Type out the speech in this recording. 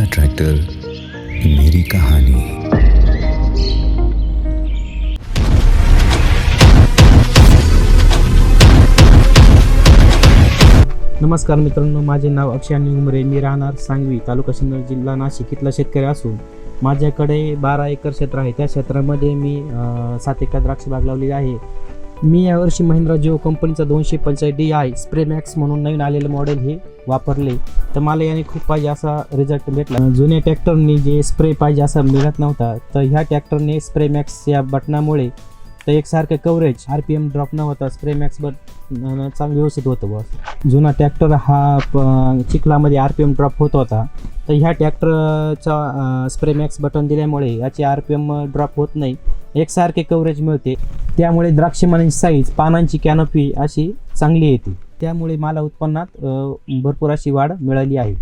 मेरा ट्रैक्टर मेरी कहानी। नमस्कार मित्रांनो, माझे नाव अक्षय उमरे, मी राहणार सांगवी, तालुका सिन्नर, जिल्हा नाशिक इथला शेतकरी असून माझ्याकडे 12 एकर क्षेत्र आहे। त्या क्षेत्रामध्ये मी 7 एकर द्राक्ष बाग लावलेली आहे। मी यावर्षी महिंद्रा जिओ कंपनीचा 245 DI स्प्रे मॅक्स म्हणून नवीन आलेलं मॉडेल हे वापरले, तर मला याने खूप पाहिजे असा रिझल्ट भेटला। जुन्या ट्रॅक्टरने जे स्प्रे पाहिजे असा मिळत नव्हता, तर ह्या ट्रॅक्टरने स्प्रे मॅक्स या बटनामुळे तर एकसारखं कव्हरेज, RPM ड्रॉप न होता स्प्रे मॅक्स चांगलं व्यवस्थित होतं बस। जुना ट्रॅक्टर हा चिखलामध्ये RPM ड्रॉप होत होता, तर ह्या ट्रॅक्टरचा स्प्रे मॅक्स बटन दिल्यामुळे याचे RPM ड्रॉप होत नाही, एकसारखे कव्हरेज मिळते। त्यामुळे द्राक्षमणी साईज, पानांची कॅनोपी अशी चांगली येते, त्यामुळे मला उत्पन्नात भरपूर अशी वाढ मिळाली आहे।